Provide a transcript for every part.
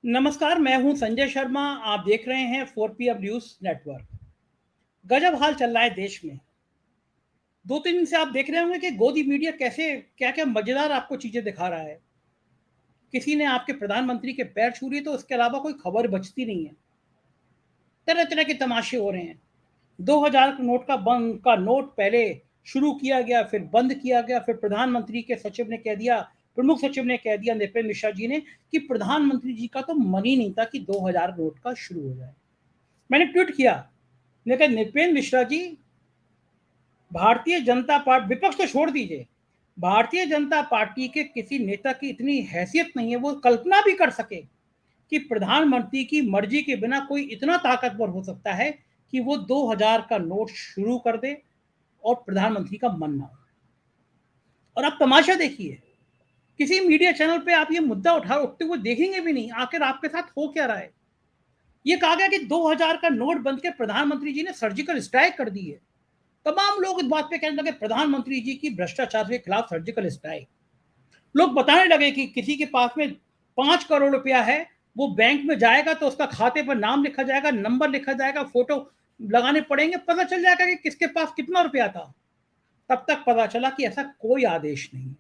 नमस्कार, मैं हूं संजय शर्मा। आप देख रहे हैं 4PM न्यूज़ नेटवर्क। गजब हाल चल रहा है देश में। 2-3 दिन से आप देख रहे होंगे कि गोदी मीडिया कैसे क्या-क्या मज़ेदार आपको चीज़ें दिखा रहा है। किसी ने आपके प्रधानमंत्री के पैर छू लिए तो उसके अलावा कोई खबर बचती नहीं है। तरह-तरह के तमाशे हो रहे हैं। 2000 का नोट पहले शुरू किया गया, फिर बंद किया गया, फिर प्रधानमंत्री के सचिव ने कह दिया, प्रमुख सचिव ने कह दिया, नृपेंद्र मिश्रा जी ने, कि प्रधानमंत्री जी का तो मन ही नहीं था कि 2000 नोट का शुरू हो जाए। मैंने ट्वीट किया, मैंने कहा नृपेंद्र मिश्रा जी, भारतीय जनता पार्टी, विपक्ष तो छोड़ दीजिए, भारतीय जनता पार्टी के किसी नेता की इतनी हैसियत नहीं है वो कल्पना भी कर सके कि प्रधानमंत्री की मर्जी के बिना कोई इतना ताकतवर हो सकता है कि वो 2000 का नोट शुरू कर दे और प्रधानमंत्री का मन ना हो। और आप तमाशा देखिए, किसी मीडिया चैनल पे आप ये मुद्दा उठते हुए देखेंगे भी नहीं। आखिर आपके साथ हो क्या रहा है? ये कहा गया कि 2000 का नोट बंद के प्रधानमंत्री जी ने सर्जिकल स्ट्राइक कर दी है। तमाम लोग इस बात पे कहने लगे प्रधानमंत्री जी की भ्रष्टाचार के खिलाफ सर्जिकल स्ट्राइक। लोग बताने लगे कि किसी के पास में 5 करोड़ रुपया है, वो बैंक में जाएगा तो उसका खाते पर नाम लिखा जाएगा, नंबर लिखा जाएगा, फोटो लगाने पड़ेंगे, पता चल जाएगा कि किसके पास कितना रुपया था। तब तक पता चला कि ऐसा कोई आदेश नहीं।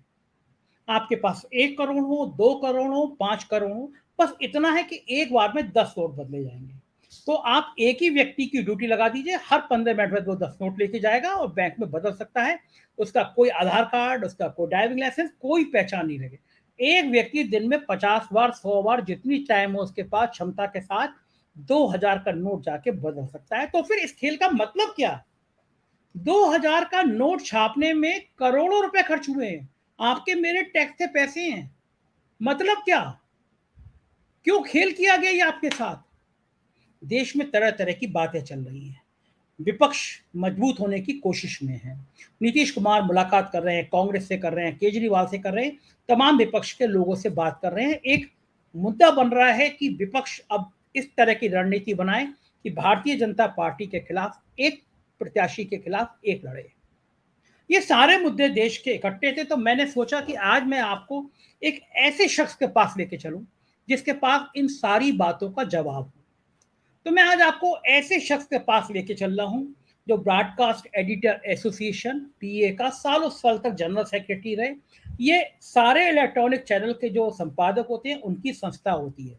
आपके पास 1 करोड़ हो, 2 करोड़ हो, 5 करोड़ हो, बस इतना है कि एक बार में 10 नोट बदले जाएंगे। तो आप एक ही व्यक्ति की ड्यूटी लगा दीजिए, हर 15 मिनट में वो 10 नोट लेके जाएगा और बैंक में बदल सकता है। उसका कोई आधार कार्ड, उसका कोई ड्राइविंग लाइसेंस, कोई पहचान नहीं लगे। एक व्यक्ति दिन में 50 बार, 100 बार, जितनी टाइम हो उसके पास क्षमता के साथ 2000 का नोट जाके बदल सकता है। तो फिर इस खेल का मतलब क्या? 2000 का नोट छापने में करोड़ों रुपए खर्च हुए हैं, आपके मेरे टैक्स के पैसे हैं। मतलब क्या? क्यों खेल किया गया ये आपके साथ? देश में तरह तरह की बातें चल रही हैं। विपक्ष मजबूत होने की कोशिश में है। नीतीश कुमार मुलाकात कर रहे हैं, कांग्रेस से कर रहे हैं, केजरीवाल से कर रहे हैं, तमाम विपक्ष के लोगों से बात कर रहे हैं। एक मुद्दा बन रहा है कि विपक्ष अब इस तरह की रणनीति बनाए कि भारतीय जनता पार्टी के खिलाफ एक प्रत्याशी के खिलाफ एक लड़े। ये सारे मुद्दे देश के इकट्ठे थे, तो मैंने सोचा कि आज मैं आपको एक ऐसे शख्स के पास लेके चलूं जिसके पास इन सारी बातों का जवाब हो। तो मैं आज आपको ऐसे शख्स के पास लेके चल रहा हूं जो ब्रॉडकास्ट एडिटर एसोसिएशन पीए का सालों साल तक जनरल सेक्रेटरी रहे। ये सारे इलेक्ट्रॉनिक चैनल के जो संपादक होते हैं उनकी संस्था होती है।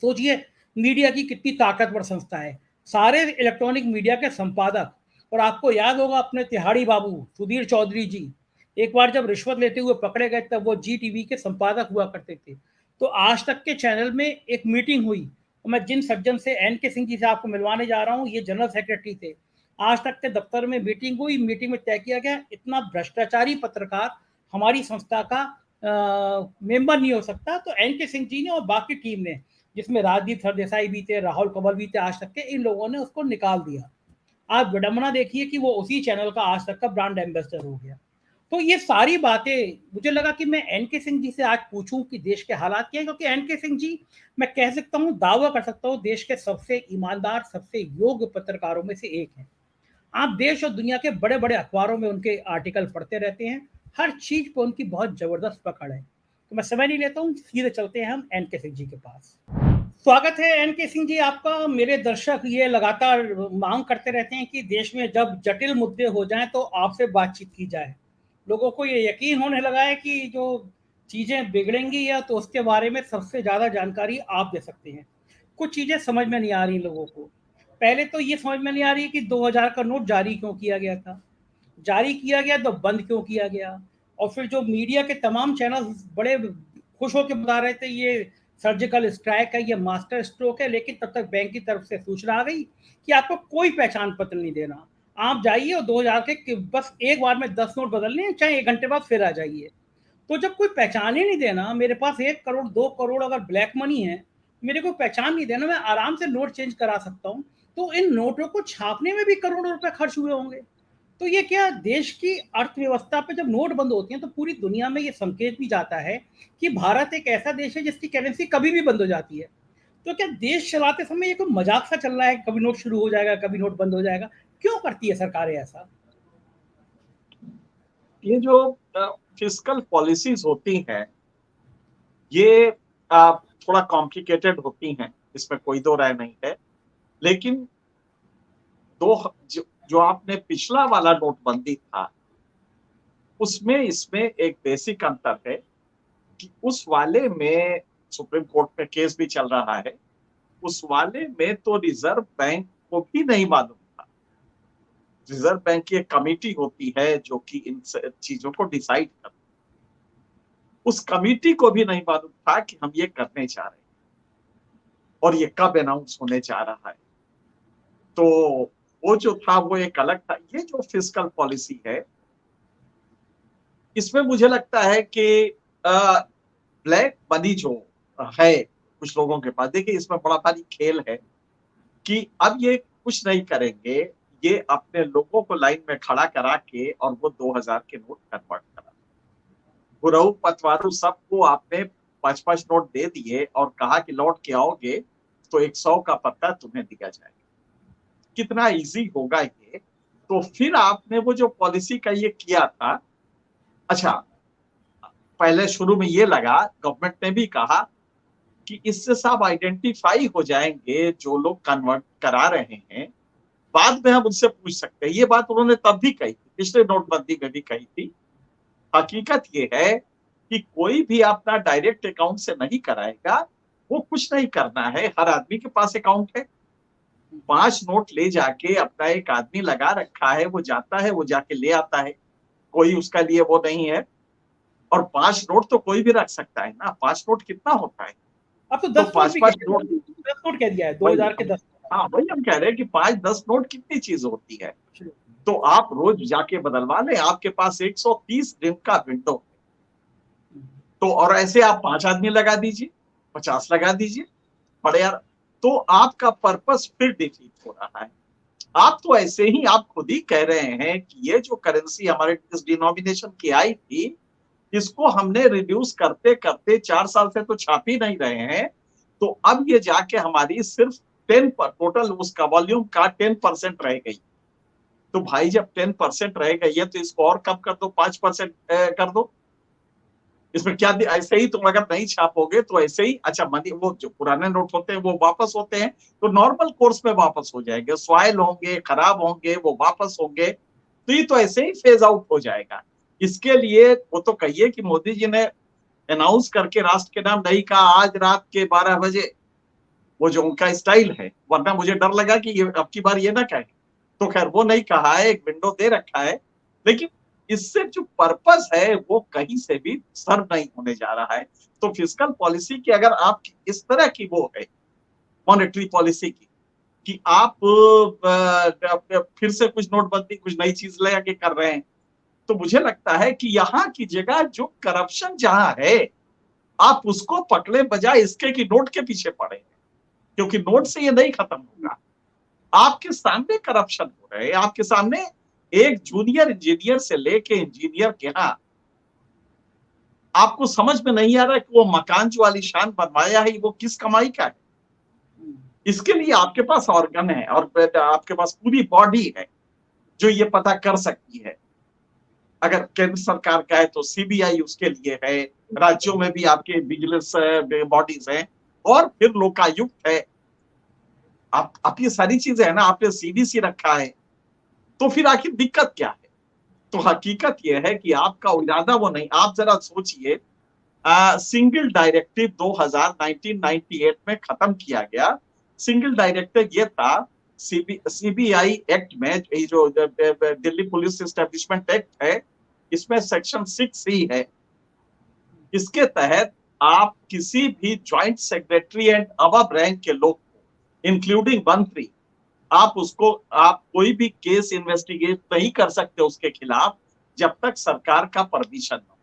सोचिए, मीडिया की कितनी ताकतवर संस्था है। सारे इलेक्ट्रॉनिक मीडिया के संपादक। और आपको याद होगा अपने तिहाड़ी बाबू सुधीर चौधरी जी, एक बार जब रिश्वत लेते हुए पकड़े गए तब वो जी टीवी के संपादक हुआ करते थे। तो आज तक के चैनल में एक मीटिंग हुई और मैं जिन सज्जन से एन के सिंह जी से आपको मिलवाने जा रहा हूँ, ये जनरल सेक्रेटरी थे। आज तक के दफ्तर में मीटिंग हुई, मीटिंग में तय किया गया इतना भ्रष्टाचारी पत्रकार हमारी संस्था का मेंबर नहीं हो सकता। तो एन के सिंह जी ने और बाकी टीम ने, जिसमें राजदीप सरदेसाई भी थे, राहुल कंवल भी थे, आज तक के, इन लोगों ने उसको निकाल दिया। आप विडंबना देखिए कि वो उसी चैनल का आज तक का ब्रांड एम्बेसडर हो गया। तो ये सारी बातें मुझे लगा कि मैं एन के सिंह जी से आज पूछूं कि देश के हालात क्या है, क्योंकि एन के सिंह जी, मैं कह सकता हूं, दावा कर सकता हूं, देश के सबसे ईमानदार, सबसे योग्य पत्रकारों में से एक हैं। आप देश और दुनिया के बड़े बड़े अखबारों में उनके आर्टिकल पढ़ते रहते हैं। हर चीज पर उनकी बहुत जबरदस्त पकड़ है। तो मैं समय नहीं लेता हूँ, सीधे चलते हैं हम एन के सिंह जी के पास। स्वागत है एन के सिंह जी आपका। मेरे दर्शक ये लगातार मांग करते रहते हैं कि देश में जब जटिल मुद्दे हो जाएं तो आपसे बातचीत की जाए। लोगों को ये यकीन होने लगा है कि जो चीजें बिगड़ेंगी या तो उसके बारे में सबसे ज्यादा जानकारी आप दे सकते हैं। कुछ चीजें समझ में नहीं आ रही लोगों को। पहले तो ये समझ में नहीं आ रही कि 2000 का नोट जारी क्यों किया गया था, जारी किया गया तो बंद क्यों किया गया। और फिर जो मीडिया के तमाम चैनल बड़े खुश होकर बता रहे थे ये सर्जिकल स्ट्राइक है, ये मास्टर स्ट्रोक है, लेकिन तब तक बैंक की तरफ से सूचना आ गई कि आपको कोई पहचान पत्र नहीं देना। आप जाइए और 2000 के बस एक बार में 10 नोट बदलने हैं, चाहे 1 घंटे बाद फिर आ जाइए। तो जब कोई पहचान ही नहीं देना, मेरे पास 1 करोड़ 2 करोड़ अगर ब्लैक मनी है, मेरे को पहचान नहीं देना, मैं आराम से नोट चेंज करा सकता हूँ। तो इन नोटों को छापने में भी करोड़ों रुपए खर्च हुए होंगे। तो ये क्या देश की अर्थव्यवस्था पे जब नोट बंद होती हैं तो पूरी दुनिया में ये संकेत भी जाता है कि भारत एक ऐसा देश है जिसकी करेंसी कभी भी बंद हो जाती है। तो क्या देश चलाते समय ये कोई मजाक सा चल रहा है, कभी नोट शुरू हो जाएगा, कभी नोट बंद हो जाएगा? क्यों करती है सरकारें ऐसा? ये जो फिस्कल पॉलिसीज होती हैं, ये थोड़ा कॉम्प्लिकेटेड होती हैं, इसमें कोई दो राय नहीं है। लेकिन जो आपने पिछला वाला नोटबंदी था, उसमें इसमें एक बेसिक अंतर है कि उस वाले में सुप्रीम कोर्ट में केस भी चल रहा है, उस वाले में तो रिजर्व बैंक को भी नहीं मालूम था। रिजर्व बैंक की एक कमेटी होती है जो कि इन चीजों को डिसाइड करती है, उस कमेटी को भी नहीं मालूम था कि हम ये करने जा रहे हैं और ये कब अनाउंस होने जा रहा है। तो वो जो था वो एक अलग था। ये जो फिस्कल पॉलिसी है, इसमें मुझे लगता है कि ब्लैक मनी जो है कुछ लोगों के पास, देखिए इसमें बड़ा भारी खेल है कि अब ये कुछ नहीं करेंगे, ये अपने लोगों को लाइन में खड़ा करा के और वो 2000 के नोट कन्वर्ट करा। गुरऊ पतवारू सबको आपने 5-5 नोट दे दिए और कहा कि लौट के आओगे तो 100 का पत्ता तुम्हें दिया जाएगा। कितना इजी होगा ये। तो फिर आपने वो जो पॉलिसी का ये किया था, अच्छा पहले शुरू में ये लगा, गवर्नमेंट ने भी कहा कि इससे सब आइडेंटिफाई हो जाएंगे जो लोग कन्वर्ट करा रहे हैं, बाद में हम उनसे पूछ सकते हैं। ये बात उन्होंने तब भी कही थी, पिछले नोटबंदी में भी कही थी। हकीकत ये है कि कोई भी अपना डायरेक्ट अकाउंट से नहीं कराएगा, वो कुछ नहीं करना है। हर आदमी के पास अकाउंट है, 5 नोट ले जाके अपना एक आदमी लगा रखा है, वो जाता है, वो जाके ले आता है, कोई उसका लिए वो नहीं है। और 5 नोट तो कोई भी रख सकता है ना, 5 नोट कितना होता है? अब तो तो 10 नोट भी 5-5 नोट, 10 नोट कह दिया है, 2000 के 10। हाँ वही हम कह रहे हैं कि 5-10 नोट कितनी चीज होती है। तो आप रोज जाके बदलवा लें, आपके पास 130 दिन का विंडो है। तो और ऐसे आप 5 आदमी लगा दीजिए, 50 लगा दीजिए, बड़े यार, तो आपका पर्पस फिर डिफीट हो रहा है। आप तो ऐसे ही आप खुद ही कह रहे हैं कि ये जो करेंसी हमारे इस डिनोमिनेशन की आई थी, इसको हमने रिड्यूस करते करते 4 साल से तो छाप ही नहीं रहे हैं। तो अब ये जाके हमारी सिर्फ 10 पर टोटल उसका वॉल्यूम का 10% रह गई। तो भाई जब 10% रह गई है तो इसको और कम कर दो, 5% कर दो। इसमें क्या ऐसे ही तुम अगर नहीं छापोगे तो ऐसे ही, अच्छा मनी वो जो पुराने नोट होते हैं वो वापस होते हैं तो नॉर्मल कोर्स में वापस हो जाएंगे, स्वाइल होंगे, खराब होंगे, वो वापस होंगे, तो ये तो ऐसे ही फेज आउट हो जाएगा। इसके लिए वो तो कहिए कि मोदी जी ने अनाउंस करके राष्ट्र के नाम नहीं कहा आज रात के 12 बजे, वो जो उनका स्टाइल है, वरना मुझे डर लगा कि ये अब की बार ये ना कहे। तो खैर वो नहीं कहा है, एक विंडो दे रखा है, लेकिन इससे जो पर्पस है वो कहीं से भी सर्व नहीं होने जा रहा है। तो फिस्कल पॉलिसी की अगर आप इस तरह की वो है मॉनेटरी पॉलिसी की कि आप फिर से कुछ नोटबंदी, कुछ नई चीज ले आके कर रहे हैं, तो मुझे लगता है कि यहाँ की जगह जो करप्शन जहां है, आप उसको पकड़े बजाय इसके कि नोट के पीछे पड़े, क्योंकि नोट से ये नहीं खत्म होगा। आपके सामने करप्शन हो रहे हैं, आपके सामने एक जूनियर इंजीनियर से लेके इंजीनियर के यहाँ आपको समझ में नहीं आ रहा है कि वो मकान जो आलीशान बनवाया है वो किस कमाई का है। इसके लिए आपके पास ऑर्गन है और आपके पास पूरी बॉडी है जो ये पता कर सकती है। अगर केंद्र सरकार का है तो सीबीआई उसके लिए है, राज्यों में भी आपके विजिलेंस बॉडीज हैं, और फिर लोकायुक्त है। आप ये सारी चीजें है ना, आपने सीडीसी रखा है, तो फिर आखिर दिक्कत क्या है? तो हकीकत यह है कि आपका इरादा वो नहीं। आप जरा सोचिए, सिंगल डायरेक्टिव 1998 में खत्म किया गया। सिंगल डायरेक्टिव ये था, सीबीआई एक्ट में, जो दिल्ली पुलिस एस्टेब्लिशमेंट एक्ट है, इसमें सेक्शन 6C है। इसके तहत आप किसी भी joint secretary and above rank के लोग, इंक्लूडिंग मंत्री, आप कोई भी केस इन्वेस्टिगेट नहीं कर सकते उसके खिलाफ जब तक सरकार का परमिशन न हो।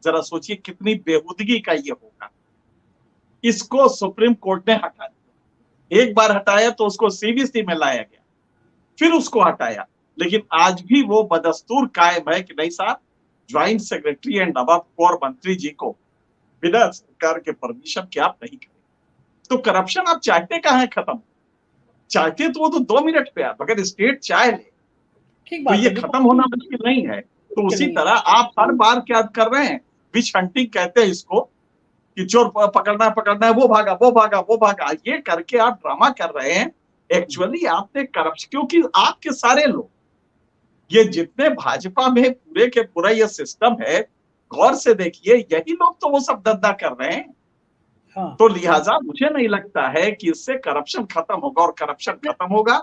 जरा सोचिए कितनी बेहूदगी का ये होगा। इसको सुप्रीम कोर्ट ने हटा दिया, एक बार हटाया तो उसको सीबीसी में लाया गया, फिर उसको हटाया, लेकिन आज भी वो बदस्तूर कायम है कि नहीं साहब, joint secretary and above core मंत्री जी को बिना सरकार के परमिशन के आप नहीं करेंगे। तो करप्शन आप चाहते कहां है खत्म? चाहते तो वो तो 2 मिनट पे आप, अगर स्टेट चाहे ले तो ये खत्म होना मुश्किल नहीं है। तो उसी तरह आप हर बार क्या कर रहे हैं, विच हंटिंग कहते हैं इसको, कि चोर पकड़ना है, वो भागा, ये करके आप ड्रामा कर रहे हैं। एक्चुअली आपने करप्शन, क्योंकि आपके सारे लोग, ये जितने भाजपा में पूरे के पूरा ये सिस्टम है, गौर से देखिए, यही लोग तो वो सब धंधा कर रहे हैं। हाँ। तो लिहाजा मुझे नहीं लगता है कि इससे करप्शन खत्म होगा, और करप्शन खत्म होगा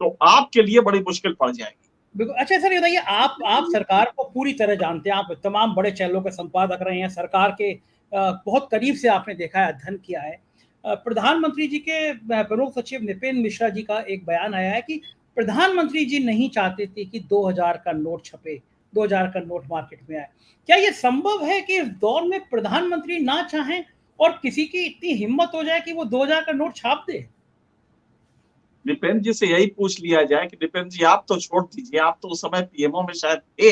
तो आपके लिए बड़ी मुश्किल पड़ जाएगी। बिल्कुल। अच्छा सर, ये बताइए, आप सरकार को पूरी तरह जानते हैं, आप तमाम बड़े चैनलों के संपादक रहे हैं, सरकार के बहुत करीब से आपने देखा है, अध्ययन किया है। प्रधानमंत्री जी के प्रमुख सचिव नितिन मिश्रा जी का एक बयान आया है कि प्रधानमंत्री जी नहीं चाहते थे कि 2000 का नोट छपे, 2000 का नोट मार्केट में आए। क्या ये संभव है कि इस दौर में प्रधानमंत्री ना चाहें और किसी की इतनी हिम्मत हो जाए कि वो 2000 का नोट छाप दे? निपेन जी से यही पूछ लिया जाए कि निपेन जी आप तो छोड़ दीजिए, आप तो उस समय पीएमओ में शायद थे,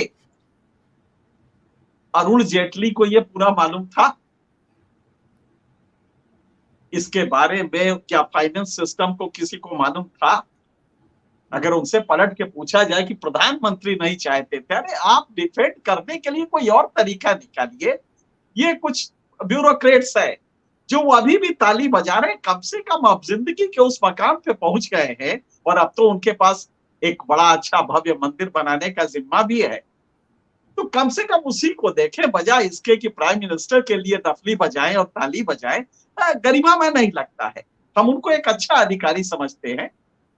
अरुण जेटली को ये पूरा मालूम था इसके बारे में? क्या फाइनेंस सिस्टम को किसी को मालूम था? अगर उनसे पलट के पूछा जाए कि प्रधानमंत्री नहीं चाहते थे, अरे आप डिफेंड करने के लिए कोई और तरीका निकालिए। ये कुछ ब्यूरोक्रेट्स है जो अभी भी ताली बजा रहे हैं। कम से कम अब जिंदगी के उस मकाम पे पहुंच गए हैं, और अब तो उनके पास एक बड़ा अच्छा भव्य मंदिर बनाने का जिम्मा भी है। तो कम से कम उसी को देखें, बजाय इसके कि प्राइम मिनिस्टर के लिए डफली बजाएं और ताली बजाएं। गरिमा में नहीं लगता है, हम उनको एक अच्छा अधिकारी समझते हैं।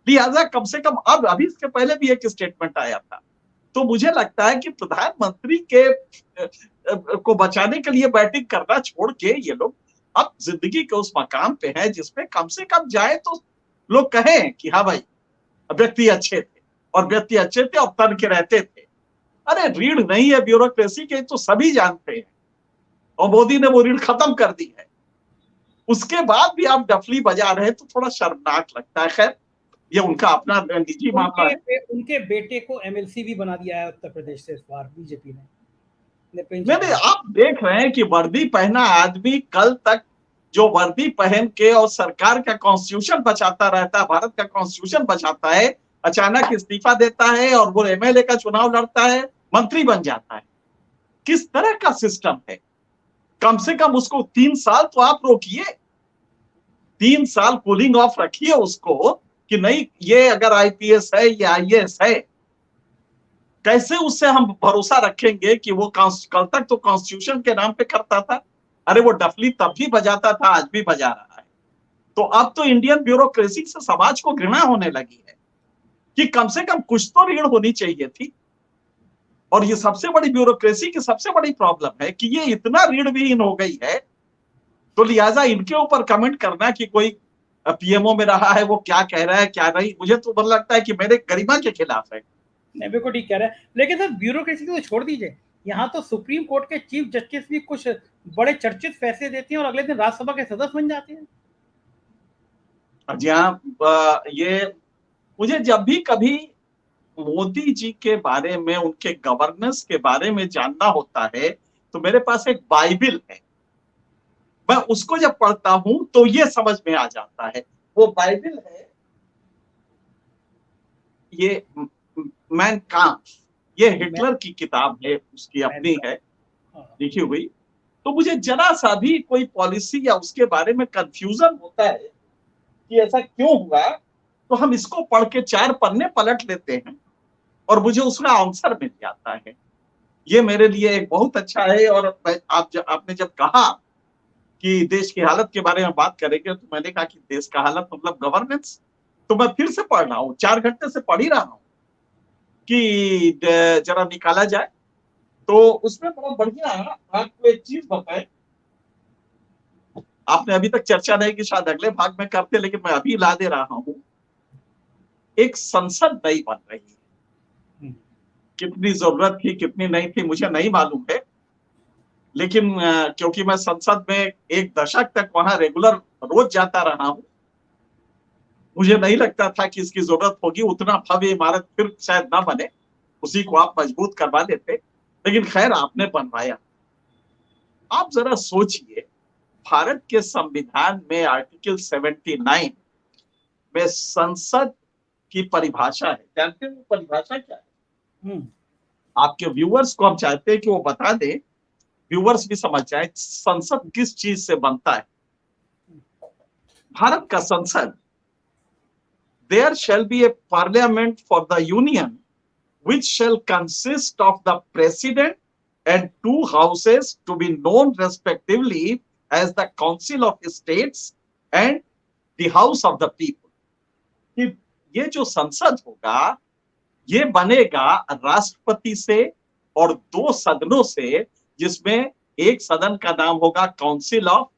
लिहाजा कम से कम अब, अभी इसके पहले भी एक स्टेटमेंट आया था, तो मुझे लगता है कि प्रधानमंत्री के को बचाने के लिए बैटिंग करना छोड़ के ये लोग अब जिंदगी के उस मकाम पे हैं जिसपे कम से कम जाए तो लोग कहें कि हाँ भाई, व्यक्ति अच्छे थे, और व्यक्ति अच्छे थे और तन के रहते थे। अरे रीढ़ नहीं है ब्यूरोक्रेसी के, तो सभी जानते हैं, और मोदी ने वो रीढ़ खत्म कर दी है। उसके बाद भी आप डफली बजा रहे हैं तो थोड़ा शर्मनाक लगता है। खैर, ये उनका अपना निजी मामला है। उनके बेटे को एमएलसी भी बना दिया है उत्तर प्रदेश से इस बार बीजेपी ने। नहीं, आप देख रहे हैं कि वर्दी पहना आदमी कल तक जो वर्दी पहन के और सरकार का कॉन्स्टिट्यूशन बचाता रहता है, भारत का कॉन्स्टिट्यूशन बचाता है, अचानक इस्तीफा देता है और वो एमएलए का चुनाव लड़ता है, मंत्री बन जाता है। किस तरह का सिस्टम है? कम से कम उसको 3 साल तो आप रोकिए, 3 साल कूलिंग ऑफ रखिए उसको, कि नहीं ये अगर आईपीएस है, ये आईएएस है, कैसे उससे हम भरोसा रखेंगे कि वो कल तक तो कॉन्स्टिट्यूशन के नाम पे करता था। अरे वो डफली तब भी बजाता था, आज भी बजा रहा है। तो अब तो इंडियन ब्यूरोक्रेसी से समाज को घृणा होने लगी है कि कम से कम कुछ तो रीढ़ होनी चाहिए थी। और ये सबसे बड़ी ब्यूरोक्रेसी की सबसे बड़ी प्रॉब्लम है कि ये इतना रीढ़ विहीन हो गई है, तो लिहाजा इनके ऊपर कमेंट करना कि कोई पीएमओ में रहा है वो क्या कह रहा है क्या नहीं, मुझे तो मन लगता है कि मेरे गरिमा के खिलाफ है। नहीं, बिल्कुल ठीक कह रहे हैं, लेकिन सर ब्यूरोक्रेसी को छोड़ दीजिए, यहाँ तो सुप्रीम कोर्ट के चीफ जस्टिस भी कुछ बड़े चर्चित फैसले देते हैं और अगले दिन राज्यसभा के सदस्य बन जाते हैं। जी हाँ, ये मुझे जब भी कभी मोदी जी के बारे में, उनके गवर्नेंस के बारे में जानना होता है, तो मेरे पास एक बाइबिल है, मैं उसको जब पढ़ता हूं तो ये समझ में आ जाता है। वो बाइबिल है, ये मैन काम्फ, ये हिटलर की किताब है, उसकी अपनी है लिखी हुई। तो मुझे जरा सा भी कोई पॉलिसी या उसके बारे में कंफ्यूजन होता है कि ऐसा क्यों हुआ, तो हम इसको पढ़ के 4 पन्ने पलट लेते हैं और मुझे उसका आंसर मिल जाता है। ये मेरे लिए एक बहुत अच्छा है। और आपने जब कहा कि देश की हालत के बारे में बात करेंगे, तो मैंने कहा कि देश का हालत मतलब गवर्नेंस, तो मैं फिर से पढ़ रहा हूँ, 4 घंटे से पढ़ ही रहा हूँ कि जरा निकाला जाए। तो उसमें बड़ा बढ़िया आपको एक चीज बताए, आपने अभी तक चर्चा नहीं की, शायद अगले भाग में करते, लेकिन मैं अभी ला दे रहा हूं। एक संसद नई बन रही है, कितनी जरूरत थी कितनी नहीं थी मुझे नहीं मालूम है, लेकिन क्योंकि मैं संसद में एक दशक तक वहां रेगुलर रोज जाता रहा हूं, मुझे नहीं लगता था कि इसकी जरूरत होगी। उतना भव्य इमारत फिर शायद ना बने, उसी को आप मजबूत करवा देते, लेकिन खैर आपने बनवाया। आप जरा सोचिए, भारत के संविधान में आर्टिकल 79 में संसद की परिभाषा है। जानते हैं वो परिभाषा क्या है? आपके व्यूअर्स को हम चाहते हैं कि वो बता दें व्यूअर्स भी समझ जाए संसद किस चीज से बनता है। भारत का संसद, there shall be a parliament for the union which shall consist of the president and two houses to be known respectively as the council of states and the house of the people। कि ये जो संसद होगा ये बनेगा राष्ट्रपति से और दो सदनों से, जिसमें एक सदन का नाम होगा काउंसिल ऑफ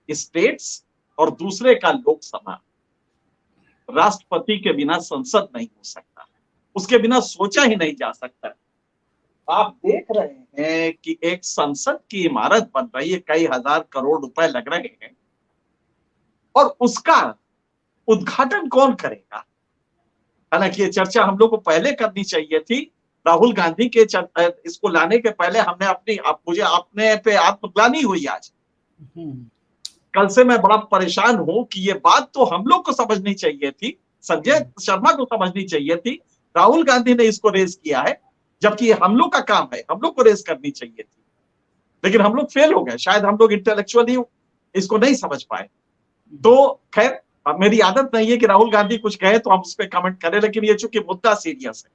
स्टेट्स और दूसरे का लोकसभा। राष्ट्रपति के बिना संसद नहीं हो सकता, उसके बिना सोचा ही नहीं जा सकता। आप देख रहे हैं कि एक संसद की इमारत बन रही है, कई हजार करोड़ रुपए लग रहे हैं, और उसका उद्घाटन कौन करेगा? हालांकि ये चर्चा हम लोग को पहले करनी चाहिए थी। राहुल गांधी के इसको लाने के पहले हमने मुझे अपने पे आत्मग्लानि हुई आज। कल से मैं बड़ा परेशान हूं कि ये बात तो हम लोग को समझनी चाहिए थी, संजय शर्मा को समझनी चाहिए थी। राहुल गांधी ने इसको रेज किया है, जबकि हम लोग का काम है, हम लोग को रेज करनी चाहिए थी, लेकिन हम लोग फेल हो गए। शायद हम लोग इंटेलेक्चुअली इसको नहीं समझ पाए। तो खैर, मेरी आदत नहीं है कि राहुल गांधी कुछ कहे तो हम उस पर कमेंट करें, लेकिन ये चूंकि मुद्दा सीरियस है,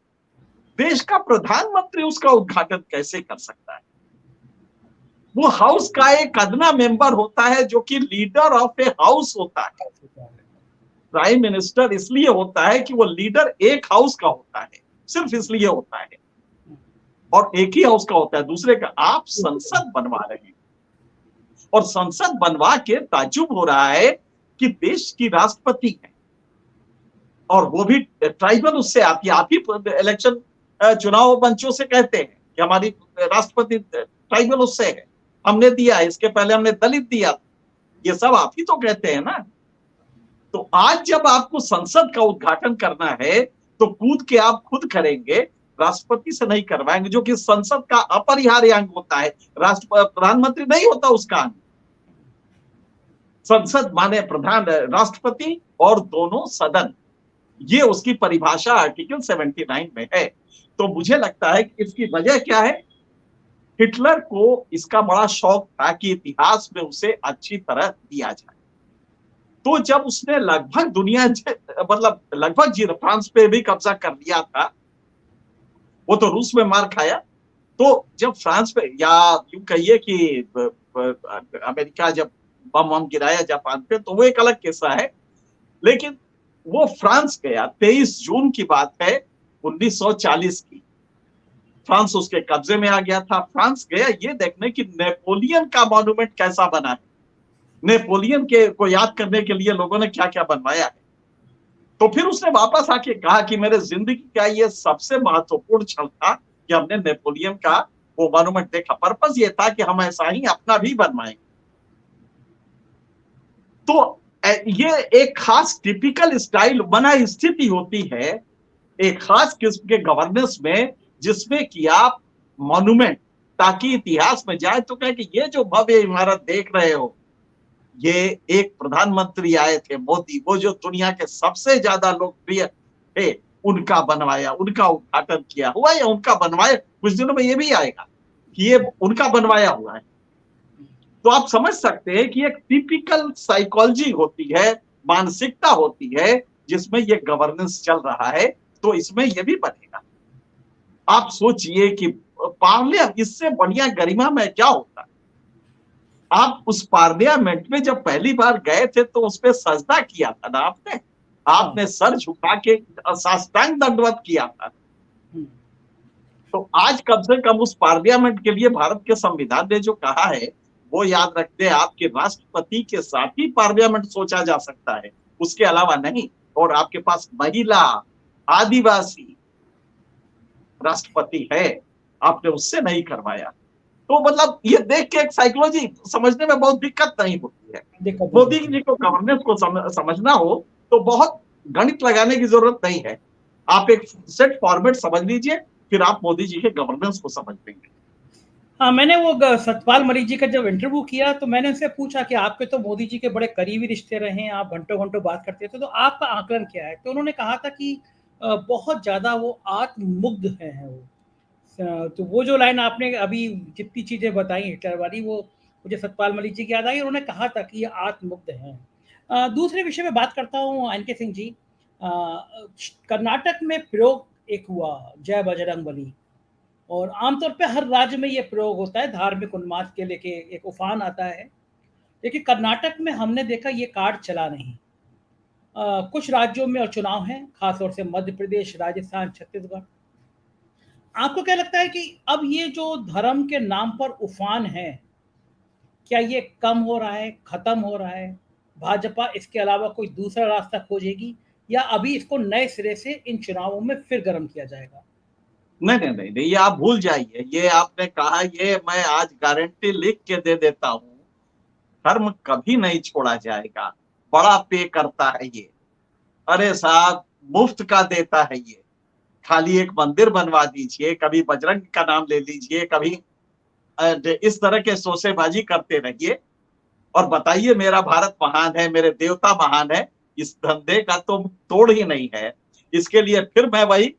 देश का प्रधानमंत्री उसका उद्घाटन कैसे कर सकता है? वो हाउस का एक अदना मेंबर होता है जो कि लीडर ऑफ ए हाउस होता है। प्राइम मिनिस्टर इसलिए होता है कि वो लीडर एक हाउस का होता है, सिर्फ इसलिए होता है, और एक ही हाउस का होता है, दूसरे का। आप संसद बनवा रहे हैं और संसद बनवा के ताज्जुब हो रहा है कि देश की राष्ट्रपति है और वो भी ट्राइबल उससे आती है। आप ही इलेक्शन चुनाव मंचों से कहते हैं कि हमारी राष्ट्रपति ट्राइबल उससे है, हमने दिया है, इसके पहले हमने दलित दिया, ये सब आप ही तो कहते हैं ना। तो आज जब आपको संसद का उद्घाटन करना है तो कूद के आप खुद करेंगे, राष्ट्रपति से नहीं करवाएंगे, जो कि संसद का अपरिहार्य अंग होता है। प्रधानमंत्री नहीं होता उसका अंग। संसद माने प्रधान, राष्ट्रपति और दोनों सदन, ये उसकी परिभाषा आर्टिकल 79 में है। तो मुझे लगता है कि इसकी वजह क्या है? हिटलर को इसका बड़ा शौक था कि इतिहास में उसे अच्छी तरह दिया जाए। तो जब उसने लगभग दुनिया, मतलब लगभग फ्रांस पे भी कब्जा कर लिया था, वो तो रूस में मार खाया। तो जब फ्रांस पे, या यूं कहिए कि अमेरिका जब बम गिराया जापान पे, तो वो एक अलग किस्सा है। लेकिन वो फ्रांस गया, 23 जून की बात है 1940 की। फ्रांस उसके कब्जे में आ गया था। फ्रांस गया ये देखने कि नेपोलियन का मॉन्यूमेंट कैसा बना है, नेपोलियन के को याद करने के लिए लोगों ने क्या क्या बनवाया है। तो फिर उसने वापस आके कहा कि मेरे जिंदगी का ये सबसे महत्वपूर्ण क्षण था कि हमने नेपोलियन का वो मॉन्यूमेंट देखा। पर्पस ये था कि हम ऐसा ही अपना भी बनवाएंगे। तो ये एक खास टिपिकल स्टाइल बना स्थिति होती है एक खास किस्म के गवर्नेंस में, जिसमें कि आप मॉन्यूमेंट, ताकि इतिहास में जाए तो कहे कि ये जो भव्य इमारत देख रहे हो, ये एक प्रधानमंत्री आए थे मोदी, वो जो दुनिया के सबसे ज्यादा लोकप्रिय थे, उनका बनवाया, उनका उद्घाटन किया हुआ, या उनका बनवाया। कुछ दिनों में ये भी आएगा कि ये उनका बनवाया हुआ है। तो आप समझ सकते हैं कि एक टिपिकल साइकोलॉजी होती है, मानसिकता होती है, जिसमें ये गवर्नेंस चल रहा है। तो इसमें ये भी बनेगा। आप सोचिए कि पार्लियामेंट, इससे बढ़िया गरिमा में क्या होता? आप उस पार्लियामेंट में जब पहली बार गए थे तो उस पर सजदा किया था ना आपने सर झुका के साष्टांग दंडवत किया था। तो आज कम से कम उस पार्लियामेंट के लिए भारत के संविधान ने जो कहा है वो याद रखते हैं, आपके राष्ट्रपति के साथ ही पार्लियामेंट सोचा जा सकता है, उसके अलावा नहीं। और आपके पास महिला, आदिवासी राष्ट्रपति है, आपने उससे नहीं करवाया। तो मतलब ये देख के एक साइकोलॉजी समझने में बहुत दिक्कत नहीं होती है। मोदी जी को गवर्नेंस को समझना हो तो बहुत गणित लगाने की जरूरत नहीं है। आप एक सेट फॉर्मेट समझ लीजिए, फिर आप मोदी जी के गवर्नेंस को समझ लेंगे। हाँ, मैंने वो सतपाल मलिक जी का जब इंटरव्यू किया तो मैंने उनसे पूछा कि आपके तो मोदी जी के बड़े करीबी रिश्ते रहे हैं, आप घंटों घंटों बात करते थे, तो आपका आकलन क्या है? तो उन्होंने कहा था कि बहुत ज्यादा वो आत्ममुग्ध हैं वो, तो वो जो लाइन आपने अभी जितनी चीज़ें बताई हिटलर वाली, वो मुझे सतपाल मलिक जी की याद आई। उन्होंने कहा था कि ये आत्ममुग्ध हैं। दूसरे विषय में बात करता हूँ एनके सिंह जी। कर्नाटक में प्रयोग एक हुआ, जय बजरंगबली, और आमतौर पे हर राज्य में ये प्रयोग होता है, धार्मिक उन्माद के लेके एक उफान आता है। लेकिन कर्नाटक में हमने देखा ये कार्ड चला नहीं। कुछ राज्यों में और चुनाव हैं, खासतौर से मध्य प्रदेश, राजस्थान, छत्तीसगढ़। आपको क्या लगता है कि अब ये जो धर्म के नाम पर उफान है, क्या ये कम हो रहा है, खत्म हो रहा है? भाजपा इसके अलावा कोई दूसरा रास्ता खोजेगी, या अभी इसको नए सिरे से इन चुनावों में फिर गर्म किया जाएगा? नहीं नहीं नहीं नहीं, ये आप भूल जाइए। ये आपने कहा, ये मैं आज गारंटी लिख के दे देता हूं, धर्म कभी नहीं छोड़ा जाएगा। बड़ा पे करता है ये, अरे साहब मुफ्त का देता है ये। खाली एक मंदिर बनवा दीजिए, कभी बजरंग का नाम ले लीजिए, कभी इस तरह के शोसेबाजी करते रहिए और बताइए मेरा भारत महान है, मेरे देवता महान है। इस धंधे का तो तोड़ ही नहीं है। इसके लिए फिर मैं वही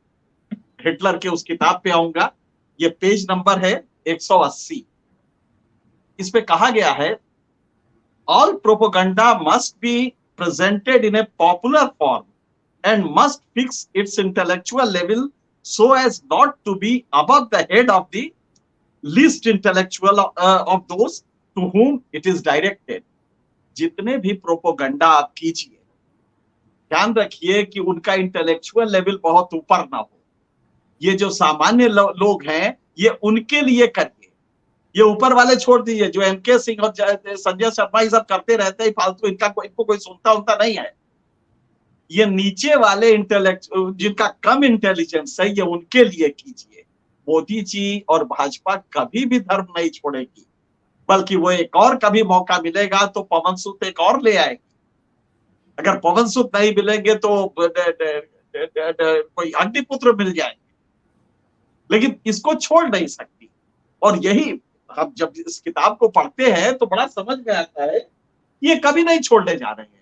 हिटलर के उस किताब पे आऊंगा। ये पेज नंबर है 180। इस पे कहा गया है, all propaganda must be presented in A popular form and must fix its intellectual level so as not to be above the head of the least intellectual of those to whom it is directed. जितने भी propaganda आप कीजिए, ध्यान रखिए कि उनका intellectual level बहुत ऊपर ना हो। ये जो सामान्य लोग हैं, ये उनके लिए करिए। ये ऊपर वाले छोड़ दीजिए, जो एनके सिंह और संजय शर्मा ये सब करते रहते हैं फालतू, इनको कोई सुनता नहीं है। ये नीचे वाले इंटेलेक्ट, जिनका कम इंटेलिजेंस है, ये उनके लिए कीजिए। मोदी जी और भाजपा कभी भी धर्म नहीं छोड़ेगी, बल्कि वो एक और कभी मौका मिलेगा तो पवन सूत एक और ले आएगी। अगर पवन सूत नहीं मिलेंगे तो कोई अग्निपुत्र मिल जाएंगे, लेकिन इसको छोड़ नहीं सकती। और यही हम जब इस किताब को पढ़ते हैं तो बड़ा समझ में आता है, ये कभी नहीं छोड़ने जा रहे हैं।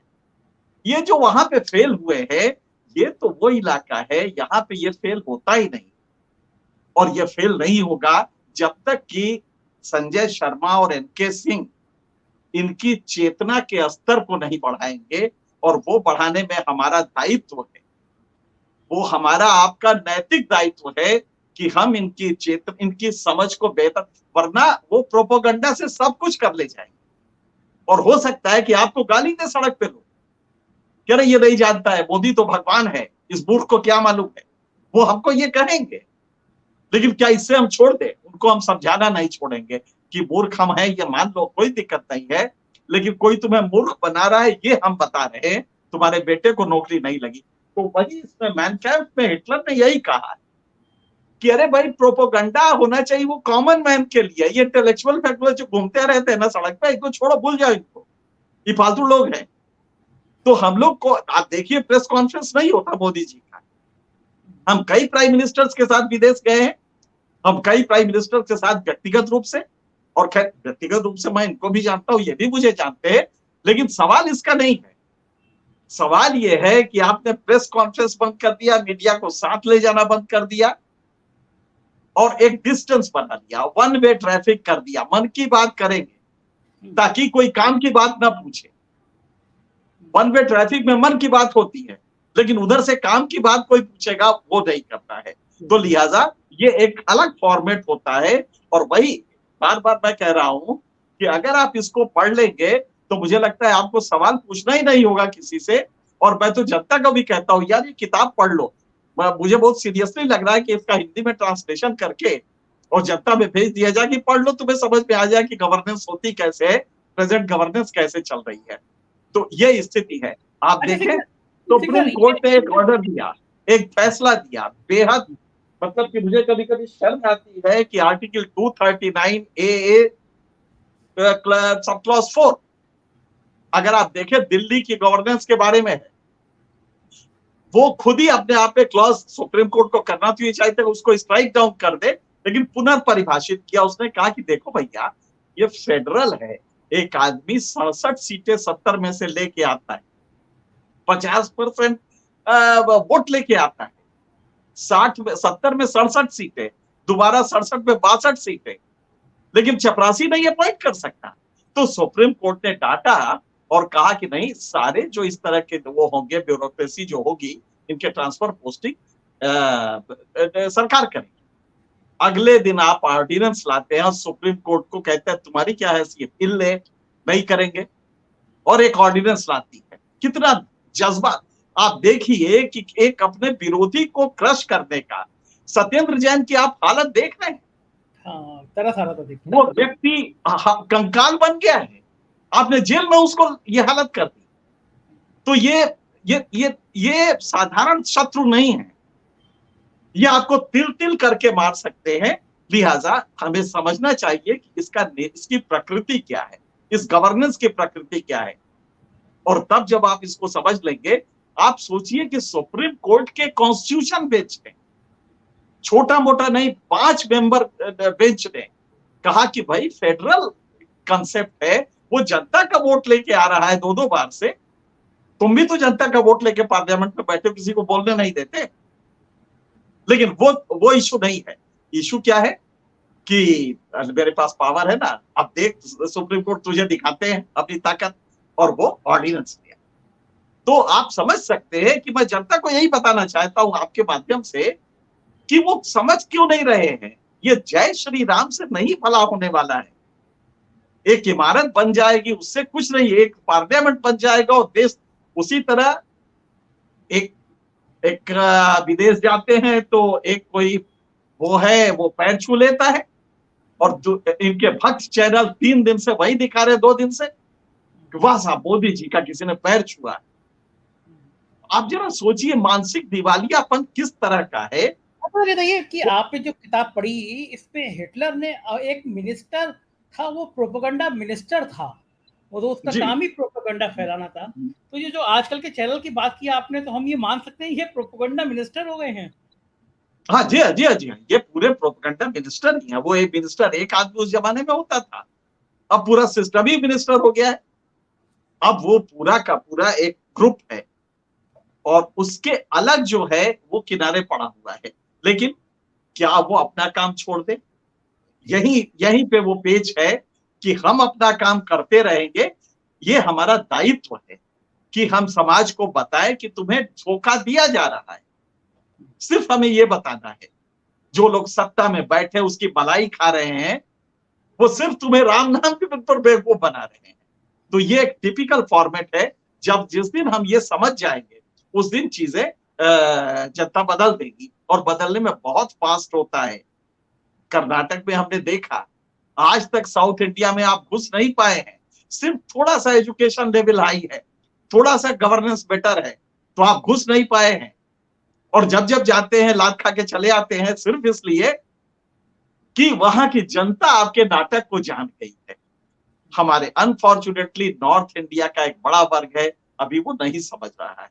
ये जो वहां पे फेल हुए हैं, ये तो वो इलाका है, यहाँ पे ये फेल होता ही नहीं। और ये फेल नहीं होगा जब तक कि संजय शर्मा और एनके सिंह इनकी चेतना के स्तर को नहीं बढ़ाएंगे। और वो बढ़ाने में हमारा दायित्व है, वो हमारा आपका नैतिक दायित्व है कि हम इनकी समझ को बेहतर, वरना वो प्रोपोगंडा से सब कुछ कर ले जाएंगे। और हो सकता है कि आपको गाली दे सड़क पे लोग, कह रहे ये नहीं जानता है, मोदी तो भगवान है, इस मूर्ख को क्या मालूम है, वो हमको ये कहेंगे। लेकिन क्या इससे हम छोड़ दें? उनको हम समझाना नहीं छोड़ेंगे कि मूर्ख हम हैं, ये मान लो, कोई दिक्कत नहीं है, लेकिन कोई तुम्हें मूर्ख बना रहा है, ये हम बता रहे हैं, तुम्हारे बेटे को नौकरी नहीं लगी। तो वही इसमें मैन कैम्प में हिटलर ने यही कहा कि अरे भाई प्रोपोगंडा होना चाहिए वो कॉमन मैन के लिए। ये इंटेलेक्चुअल फैक्टर जो घूमते रहते हैं ना सड़क पे, इनको छोड़ो, भूल जाओ इनको, ये फालतू लोग हैं। तो हम लोग को आप देखिए, प्रेस कॉन्फ्रेंस नहीं होता मोदी जी का। हम कई प्राइम मिनिस्टर्स के साथ विदेश गए हैं, हम कई प्राइम मिनिस्टर के साथ व्यक्तिगत रूप से, और खैर व्यक्तिगत रूप से मैं इनको भी जानता हूं, ये भी मुझे जानते हैं। लेकिन सवाल इसका नहीं है। सवाल ये है कि आपने प्रेस कॉन्फ्रेंस बंद कर दिया, मीडिया को साथ ले जाना बंद कर दिया, और एक डिस्टेंस बना दिया, वन वे ट्रैफिक कर दिया। मन की बात करेंगे ताकि कोई काम की बात ना पूछे। वन वे ट्रैफिक में मन की बात होती है, लेकिन उधर से काम की बात कोई पूछेगा वो नहीं करता है। तो लिहाजा ये एक अलग फॉर्मेट होता है। और वही बार बार मैं कह रहा हूं कि अगर आप इसको पढ़ लेंगे तो मुझे लगता है आपको सवाल पूछना ही नहीं होगा किसी से। और मैं तो जनता को भी कहता हूं, यार ये किताब पढ़ लो। मुझे बहुत सीरियसली लग रहा है कि इसका हिंदी में ट्रांसलेशन करके और जनता में भेज दिया जाए कि पढ़ लो, तुम्हें समझ में आ जाए कि गवर्नेंस होती कैसे है, प्रेजेंट गवर्नेंस कैसे चल रही है। तो ये स्थिति है। आप देखें तो सुप्रीम कोर्ट ने एक ऑर्डर दिया, एक फैसला दिया, बेहद, मतलब कि मुझे कभी कभी शर्म आती है कि आर्टिकल 239 ए सब क्लॉज 4, अगर आप देखें दिल्ली की गवर्नेंस के बारे में है, वो खुद ही अपने आप में क्लॉज सुप्रीम कोर्ट को करना तो ये चाहते हैं उसको स्ट्राइक डाउन कर दे, लेकिन पुनर्परिभाषित किया। उसने कहा कि देखो भैया, ये फेडरल है, एक आदमी 67 सीटें 70 में से लेके आता है, 50% वोट लेके आता है, 70 में 67 सीटें, दोबारा 67 में 62 सीटें, लेकिन चपरासी नहीं अपॉइंट कर सकता। तो सुप्रीम कोर्ट ने डांटा और कहा कि नहीं, सारे जो इस तरह के वो होंगे, ब्यूरोक्रेसी जो होगी, इनके ट्रांसफर पोस्टिंग सरकार करेगी। अगले दिन आप ऑर्डिनेंस लाते हैं और सुप्रीम कोर्ट को कहते हैं तुम्हारी क्या हैसियत, इल्ले नहीं करेंगे, और एक ऑर्डिनेंस लाती है। कितना जज्बा! आप देखिए कि एक अपने विरोधी को क्रश करने का, सत्येंद्र जैन की आप हालत देख रहे हैं। हाँ, तरस आ रहा था देखिए। वो व्यक्ति कंकाल बन गया है, आपने जेल में उसको ये हालत कर दी। तो ये साधारण शत्रु नहीं है, ये आपको तिल तिल करके मार सकते हैं। लिहाजा हमें समझना चाहिए कि इसकी प्रकृति क्या है, इस गवर्नेंस की प्रकृति क्या है। और तब जब आप इसको समझ लेंगे, आप सोचिए कि सुप्रीम कोर्ट के कॉन्स्टिट्यूशन बेंच ने, छोटा मोटा नहीं, 5 मेंबर बेंच ने कहा कि भाई फेडरल कंसेप्ट है, वो जनता का वोट लेके आ रहा है 2-2 बार से, तुम भी तो जनता का वोट लेके पार्लियामेंट में बैठे, किसी को बोलने नहीं देते। लेकिन वो इशू नहीं है। इशू क्या है कि मेरे पास पावर है ना, अब देख सुप्रीम कोर्ट तुझे दिखाते हैं अपनी ताकत, और वो ऑर्डिनेंस दिया। तो आप समझ सकते हैं कि मैं जनता को यही बताना चाहता हूं आपके माध्यम से कि वो समझ क्यों नहीं रहे हैं। ये जय श्री राम से नहीं भला होने वाला है। एक इमारत बन जाएगी, उससे कुछ नहीं, एक पार्लियामेंट बन जाएगा और देश उसी तरह। एक विदेश जाते हैं तो एक कोई वो पैर छू लेता है, और इनके भक्त चैनल 3 दिन से वही दिखा रहे, 2 दिन से, वाह साहब मोदी जी का किसी ने पैर छुआ। आप जरा सोचिए मानसिक दिवालियापन किस तरह का है। आपको बताइए कि आपने जो किताब पढ़ी, इसमें हिटलर ने एक मिनिस्टर था, वो प्रोपेगेंडा मिनिस्टर था, वो तो उसका काम ही प्रोपेगेंडा फैलाना था। तो ये जो आजकल के चैनल की बात की आपने, तो हम ये मान सकते हैं ये प्रोपेगेंडा मिनिस्टर हो गए हैं। हाँ जी, हाँ जी, हाँ जी, ये पूरे प्रोपेगेंडा मिनिस्टर ही है। वो एक मिनिस्टर, एक आदमी उस जमाने में होता था, अब पूरा सिस्टम ही मिनिस्टर हो गया है। अब वो पूरा का पूरा एक ग्रुप है, और उसके अलग जो है वो किनारे पड़ा हुआ है। लेकिन क्या वो अपना काम छोड़ दे? यहीं पे वो पेच है कि हम अपना काम करते रहेंगे। ये हमारा दायित्व है कि हम समाज को बताएं कि तुम्हें धोखा दिया जा रहा है। सिर्फ हमें ये बताना है, जो लोग सत्ता में बैठे उसकी भलाई खा रहे हैं, वो सिर्फ तुम्हें राम नाम के पर बेवकूफ बना रहे हैं। तो ये एक टिपिकल फॉर्मेट है। जिस दिन हम ये समझ जाएंगे, उस दिन चीजें जनता बदल देगी, और बदलने में बहुत फास्ट होता है। कर्नाटक में हमने देखा, आज तक साउथ इंडिया में आप घुस नहीं पाए हैं, सिर्फ थोड़ा सा एजुकेशन लेवल हाई है, थोड़ा सा गवर्नेंस बेटर है, तो आप घुस नहीं पाए हैं। और जब जब जाते हैं लात खा के चले आते हैं, सिर्फ इसलिए कि वहां की जनता आपके नाटक को जान गई है। हमारे अनफॉर्चुनेटली नॉर्थ इंडिया का एक बड़ा वर्ग है, अभी वो नहीं समझ रहा है।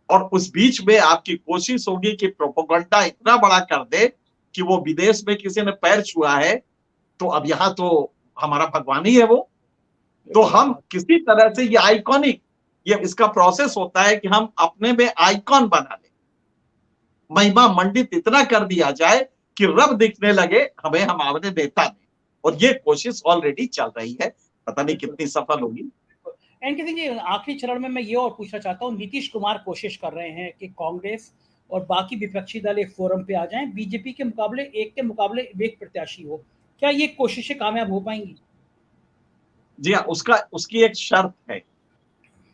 और उस बीच में आपकी कोशिश होगी कि प्रोपेगेंडा इतना बड़ा कर दे कि वो विदेश में किसी ने पैर छुआ है, तो अब यहां तो हमारा भगवान ही है वो। तो हम किसी तरह से ये आइकॉनिक, ये इसका प्रोसेस होता है कि हम अपने में आइकॉन बना लें, महिमा मंडित इतना कर दिया जाए कि रब दिखने लगे हमें हमारे नेता में। और ये कोशिश ऑलरेडी चल रही है, पता नहीं कितनी सफल होगी। एनके सिंह जी, आखिरी चरण में मैं ये और पूछना चाहता हूँ, नीतीश कुमार कोशिश कर रहे हैं कि कांग्रेस और बाकी विपक्षी दल एक फोरम पे आ जाएं, बीजेपी के मुकाबले एक प्रत्याशी हो। क्या ये कोशिशें कामयाब हो पाएंगी? जी हाँ, उसकी एक शर्त है।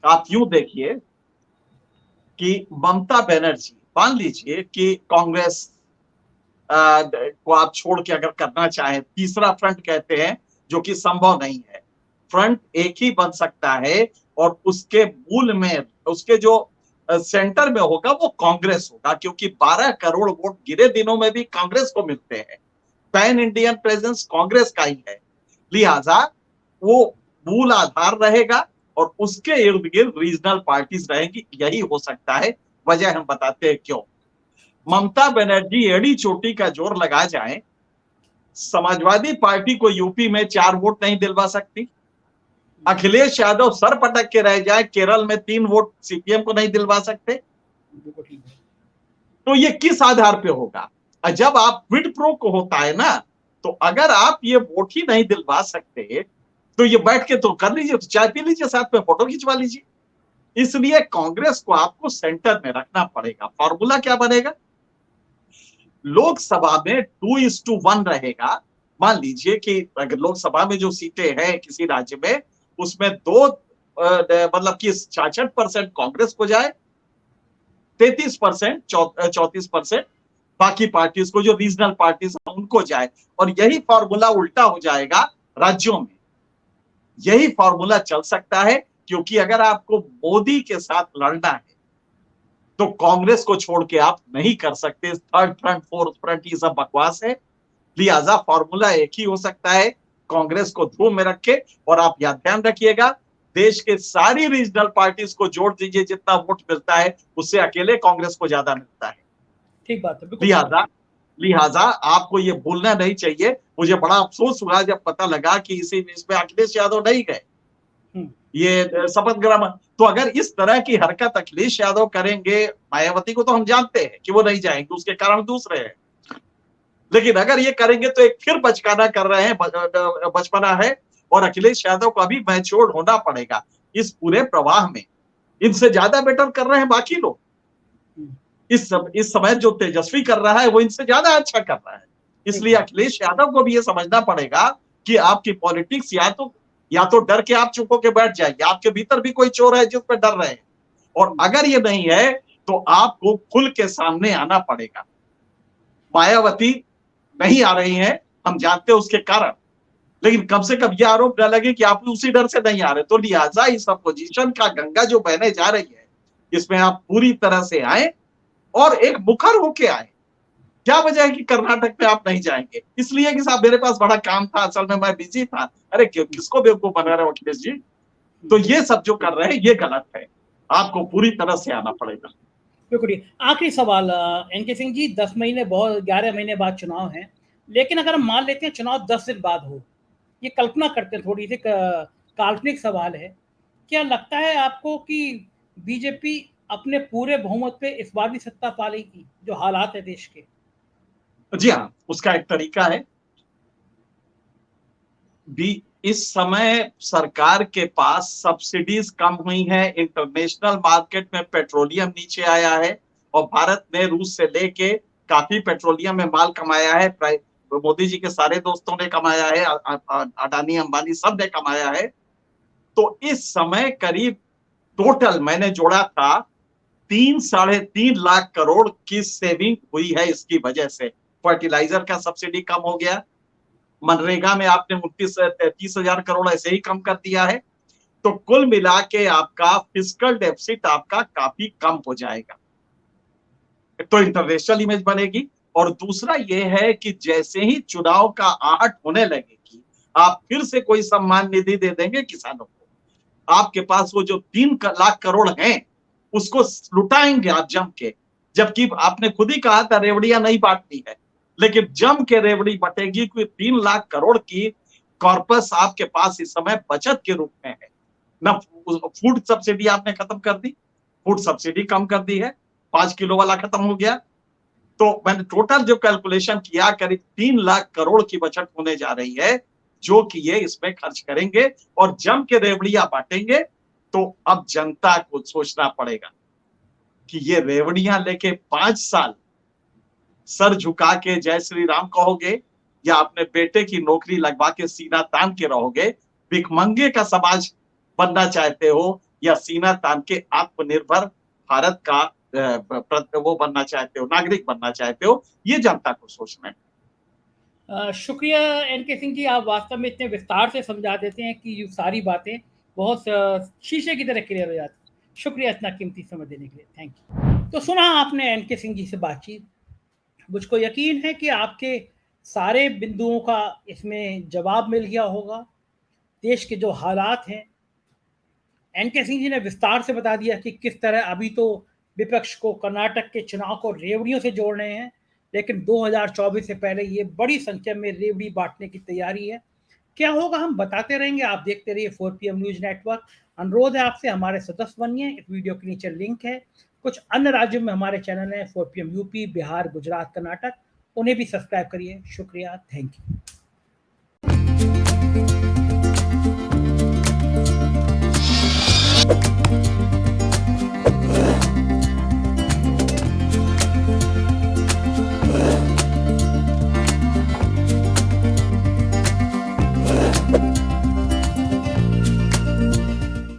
आप यूं देखिए कि ममता बनर्जी, मान लीजिए कि कांग्रेस को आप छोड़ के अगर करना चाहें, तीसरा फ्रंट कहते हैं, जो कि संभव नहीं है। फ्रंट एक ही बन सकता है, और उसके मूल में, उसके जो सेंटर में होगा वो कांग्रेस होगा, क्योंकि 12 करोड़ वोट गिरे दिनों में भी कांग्रेस को मिलते हैं। पैन इंडियन प्रेजेंस कांग्रेस का ही है। लिहाजा वो मूल आधार रहेगा, और उसके इर्द गिर्द रीजनल पार्टीज रहेंगी। यही हो सकता है। वजह हम बताते हैं क्यों। ममता बनर्जी एड़ी चोटी का जोर लगा जाए, समाजवादी पार्टी को यूपी में 4 वोट नहीं दिलवा सकती, अखिलेश यादव सर पटक के रह जाए, केरल में 3 वोट सीपीएम को नहीं दिलवा सकते। तो ये किस आधार पे होगा? जब आप क्विड प्रो को होता है ना, तो अगर आप ये वोट ही नहीं दिलवा सकते तो ये बैठ के तो कर लीजिए, तो चाय पी लीजिए, साथ में फोटो खिंचवा लीजिए। इसलिए कांग्रेस को आपको सेंटर में रखना पड़ेगा। फॉर्मूला क्या बनेगा? लोकसभा में 2:1 रहेगा। मान लीजिए कि अगर लोकसभा में जो सीटें हैं किसी राज्य में, उसमें दो मतलब कि 66% कांग्रेस को जाए, 33% 34% बाकी पार्टीज को, जो रीजनल पार्टीज उनको जाए। और यही फॉर्मूला उल्टा हो जाएगा राज्यों में। यही फॉर्मूला चल सकता है, क्योंकि अगर आपको मोदी के साथ लड़ना है तो कांग्रेस को छोड़ के आप नहीं कर सकते। थर्ड फ्रंट, फोर्थ फ्रंट, ये सब बकवास है। लिहाजा फॉर्मूला एक ही हो सकता है, कांग्रेस को ध्रुव में रखे। और आप यह ध्यान रखिएगा, देश के सारी रीजनल पार्टीज को जोड़ दीजिए, जितना वोट मिलता है उससे अकेले कांग्रेस को ज्यादा मिलता है। ठीक बात है। लिहाजा आपको ये भूलना नहीं चाहिए। मुझे बड़ा अफसोस हुआ जब पता लगा कि इसमें अखिलेश यादव नहीं गए ये शपथ ग्रहण। तो अगर इस तरह की हरकत अखिलेश यादव करेंगे, मायावती को तो हम जानते हैं कि वो नहीं जाएंगे, उसके कारण दूसरे हैं, लेकिन अगर ये करेंगे तो एक फिर बचकाना कर रहे हैं, बचपना है। और अखिलेश यादव को अभी मैच्योर होना पड़ेगा इस पूरे प्रवाह में। इनसे ज्यादा बेटर कर रहे हैं बाकी लोग। इस समय जो तेजस्वी कर रहा है वो इनसे ज्यादा अच्छा कर रहा है। इसलिए अखिलेश यादव को भी ये समझना पड़ेगा कि आपकी पॉलिटिक्स या तो डर के आप चुप होकर बैठ जाइए, आपके भीतर भी कोई चोर है जिस पर डर रहे हैं। और अगर ये नहीं है तो आपको खुल के सामने आना पड़ेगा। मायावती नहीं आ रही हैं, हम जानते हैं उसके कारण, लेकिन कम से कम यह आरोप न लगे कि आप उसी डर से नहीं आ रहे। तो लिहाजा इस अपोजिशन का गंगा जो बहने जा रही है, इसमें आप पूरी तरह से आए और एक मुखर होके आए। क्या वजह है कि कर्नाटक में आप नहीं जाएंगे? इसलिए कि साहब मेरे पास बड़ा काम था, असल में मैं बिजी था। अरे किसको बेवकूफ बना रहे हो अखिलेश जी? तो ये सब जो कर रहे हैं ये गलत है, आपको पूरी तरह से आना पड़ेगा। बिल्कुल। आखिरी सवाल एनके सिंह जी, 10 महीने बहुत 11 महीने बाद चुनाव है, लेकिन अगर हम मान लेते हैं चुनाव 10 दिन बाद हो, ये कल्पना करते हैं, थोड़ी सी काल्पनिक सवाल है, क्या लगता है आपको कि बीजेपी अपने पूरे बहुमत पे इस बार भी सत्ता पा लेगी, जो हालात है देश के? जी हाँ, उसका एक तरीका है। इस समय सरकार के पास सब्सिडीज कम हुई है, इंटरनेशनल मार्केट में पेट्रोलियम नीचे आया है, और भारत ने रूस से लेके काफी पेट्रोलियम में माल कमाया है। मोदी जी के सारे दोस्तों ने कमाया है, अडानी अंबानी सब ने कमाया है। तो इस समय करीब टोटल मैंने जोड़ा था 3-3.5 लाख करोड़ की सेविंग हुई है इसकी वजह से। फर्टिलाइजर का सब्सिडी कम हो गया, मनरेगा में आपने 30,000 करोड़ ऐसे ही कम कर दिया है। तो कुल मिला के आपका फिस्कल डेफिसिट आपका काफी कम हो जाएगा। तो इंटरनेशनल इमेज बनेगी। और दूसरा यह है कि जैसे ही चुनाव का आहट होने लगेगी, आप फिर से कोई सम्मान निधि दे देंगे किसानों को। आपके पास वो जो 3 लाख करोड़ हैं उसको लुटाएंगे आप जम के। जबकि आपने खुद ही कहा था रेवड़ियां नहीं बांटनी है, लेकिन जम के रेवड़ी बटेगी। कोई 3 लाख करोड़ की कॉर्पस आपके पास इस समय बचत के रूप में है ना। फूड सब्सिडी आपने खत्म कर दी, फूड सब्सिडी कम कर दी है, 5 किलो वाला खत्म हो गया। तो मैंने टोटल जो कैलकुलेशन किया, करीब 3 लाख करोड़ की बचत होने जा रही है, जो कि ये इसमें खर्च करेंगे और जम के रेवड़ियां बांटेंगे। तो अब जनता को सोचना पड़ेगा कि ये रेवड़ियां लेके 5 साल सर झुका के जय श्री राम कहोगे, या अपने बेटे की नौकरी लगवा के सीना तान के रहोगे? भिखमंगे का समाज बनना चाहते हो, या सीना तान के आत्मनिर्भर भारत का वो बनना चाहते हो, नागरिक बनना चाहते हो? ये जनता को सोचना है। शुक्रिया एनके सिंह जी, आप वास्तव में इतने विस्तार से समझा देते हैं कि ये सारी बातें बहुत शीशे की तरह क्लियर हो जाती। शुक्रिया इतना कीमती समय देने के लिए, थैंक यू। तो सुना आपने एनके सिंह जी से बातचीत। मुझको यकीन है कि आपके सारे बिंदुओं का इसमें जवाब मिल गया होगा। देश के जो हालात हैं, एनके सिंह जी ने विस्तार से बता दिया कि किस तरह अभी तो विपक्ष को कर्नाटक के चुनाव को रेवड़ियों से जोड़ रहे हैं, लेकिन 2024 से पहले ये बड़ी संख्या में रेवड़ी बांटने की तैयारी है। क्या होगा हम बताते रहेंगे। आप देखते रहिए 4PM न्यूज नेटवर्क। अनुरोध है आपसे, हमारे सदस्य बनिए। इस वीडियो के नीचे लिंक है। कुछ अन्य राज्यों में हमारे चैनल हैं, 4PM यूपी, बिहार, गुजरात, कर्नाटक। उन्हें भी सब्सक्राइब करिए। शुक्रिया, थैंक यू।